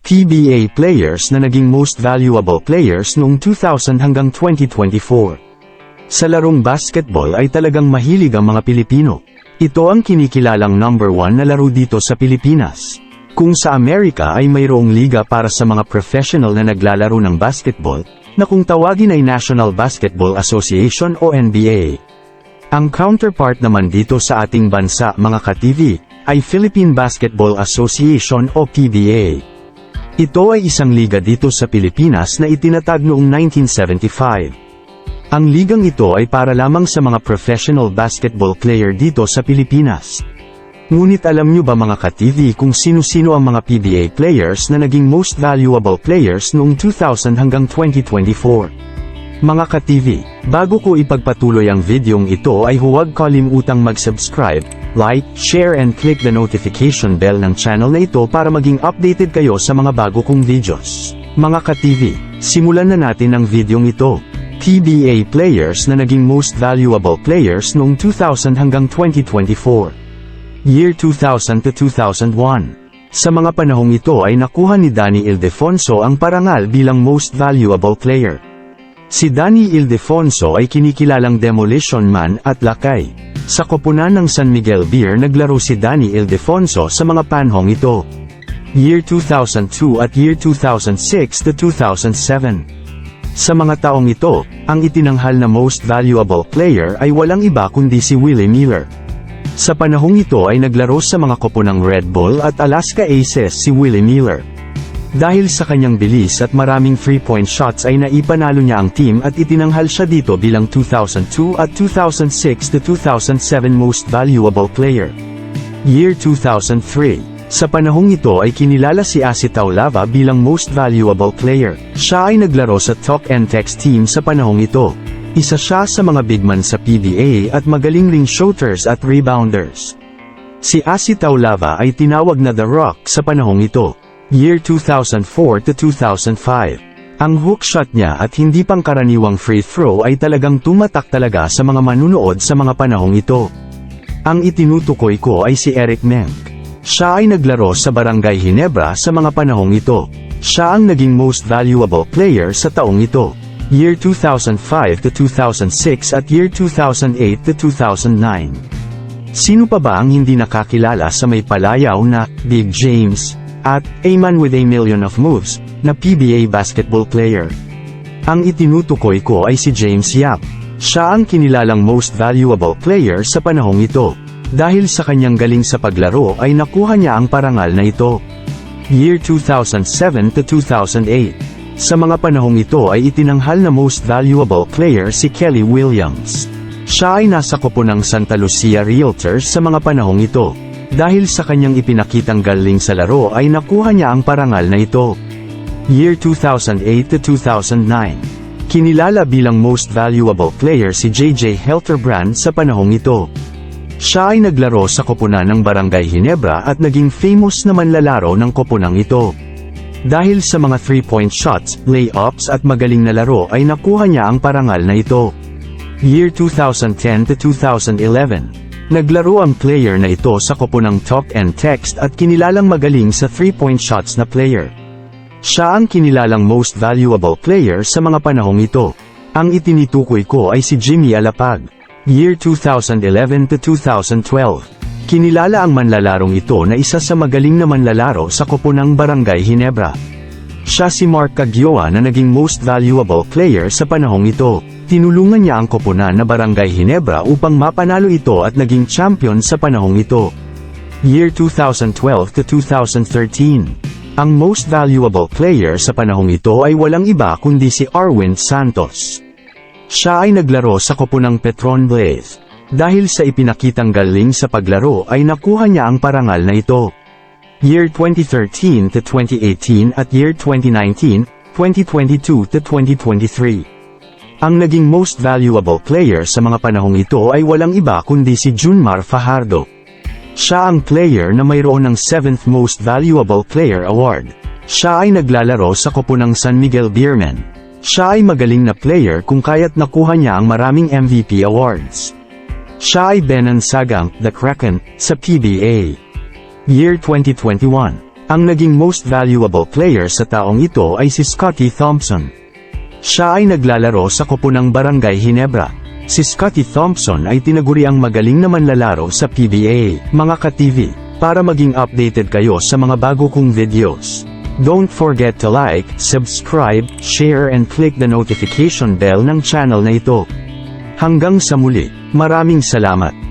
PBA players na naging most valuable players noong 2000 hanggang 2024. Sa larong basketball ay talagang mahilig ang mga Pilipino. Ito ang kinikilalang number 1 na laro dito sa Pilipinas. Kung sa Amerika ay mayroong liga para sa mga professional na naglalaro ng basketball, na kung tawagin ay National Basketball Association o NBA. Ang counterpart naman dito sa ating bansa mga ka-TV, ay Philippine Basketball Association o PBA. Ito ay isang liga dito sa Pilipinas na itinatag noong 1975. Ang ligang ito ay para lamang sa mga professional basketball player dito sa Pilipinas. Ngunit alam nyo ba mga ka-TV kung sino-sino ang mga PBA players na naging most valuable players noong 2000 hanggang 2024? Mga ka-TV, bago ko ipagpatuloy ang videong ito ay huwag kalimutang mag-subscribe, like, share and click the notification bell ng channel na ito para maging updated kayo sa mga bago kong videos. Mga ka-TV, simulan na natin ang videong ito. PBA players na naging most valuable players noong 2000 hanggang 2024. Year 2000 to 2001. Sa mga panahong ito ay nakuha ni Danny Ildefonso ang parangal bilang most valuable player. Si Danny Ildefonso ay kinikilalang demolition man at lakay. Sa koponan ng San Miguel Beer naglaro si Danny Ildefonso sa mga panahong ito. Year 2002 at year 2006 to 2007. Sa mga taong ito, ang itinanghal na most valuable player ay walang iba kundi si Willie Miller. Sa panahong ito ay naglaro sa mga koponang Red Bull at Alaska Aces si Willie Miller. Dahil sa kanyang bilis at maraming 3-point shots ay naipanalo niya ang team at itinanghal siya dito bilang 2002 at 2006 to 2007 most valuable player. Year 2003. Sa panahong ito ay kinilala si Asi Taulava bilang most valuable player. Siya ay naglaro sa Talk and Text team sa panahong ito. Isa siya sa mga bigman sa PBA at magaling ring shooters at rebounders. Si Asi Taulava ay tinawag na The Rock sa panahong ito. Year 2004 to 2005. Ang hook shot niya at hindi pangkaraniwang free throw ay talagang tumatak talaga sa mga manunood sa mga panahong ito. Ang itinutukoy ko ay si Eric Menk. Siya ay naglaro sa Barangay Ginebra sa mga panahong ito. Siya ang naging most valuable player sa taong ito. Year 2005 to 2006 at year 2008 to 2009. Sino pa ba ang hindi nakakilala sa may palayaw na Big James at A Man with a Million of Moves na PBA basketball player? Ang itinutukoy ko ay si James Yap. Siya ang kinilalang most valuable player sa panahong ito. Dahil sa kanyang galing sa paglaro ay nakuha niya ang parangal na ito. Year 2007 to 2008. Sa mga panahong ito ay itinanghal na most valuable player si Kelly Williams. Siya ay nasa koponang Santa Lucia Realtors sa mga panahong ito. Dahil sa kanyang ipinakitang galing sa laro ay nakuha niya ang parangal na ito. Year 2008 to 2009. Kinilala bilang most valuable player si JJ Helterbrand sa panahong ito. Siya ay naglaro sa koponan ng Barangay Ginebra at naging famous na manlalaro ng koponang ito. Dahil sa mga 3-point shots, layups at magaling na laro ay nakuha niya ang parangal na ito. Year 2010 to 2011. Naglaro ang player na ito sa koponang Talk and Text at kinilalang magaling sa 3-point shots na player. Siya ang kinilalang most valuable player sa mga panahong ito. Ang itinitukoy ko ay si Jimmy Alapag. Year 2011 to 2012. Kinilala ang manlalarong ito na isa sa magaling na manlalaro sa koponang Barangay Ginebra. Siya si Mark Cagioa na naging most valuable player sa panahong ito. Tinulungan niya ang koponan na Barangay Ginebra upang mapanalo ito at naging champion sa panahong ito. Year 2012 to 2013. Ang most valuable player sa panahong ito ay walang iba kundi si Arwin Santos. Siya ay naglaro sa koponang Petron Blaze. Dahil sa ipinakitang galing sa paglaro ay nakuha niya ang parangal na ito. Year 2013 to 2018 at year 2019, 2022 to 2023. Ang naging most valuable player sa mga panahong ito ay walang iba kundi si Junmar Fajardo. Siya ang player na mayroon ng 7th Most Valuable Player Award. Siya ay naglalaro sa koponang San Miguel Beermen. Siya ay magaling na player kung kaya't nakuha niya ang maraming MVP awards. Siya ay Benan Sagang, the Kraken, sa PBA. Year 2021. Ang naging most valuable player sa taong ito ay si Scottie Thompson. Siya ay naglalaro sa koponang Barangay Ginebra. Si Scottie Thompson ay tinaguriang magaling na manlalaro sa PBA. Mga ka-TV, para maging updated kayo sa mga bago kong videos, don't forget to like, subscribe, share and click the notification bell ng channel na ito. Hanggang sa muli, maraming salamat.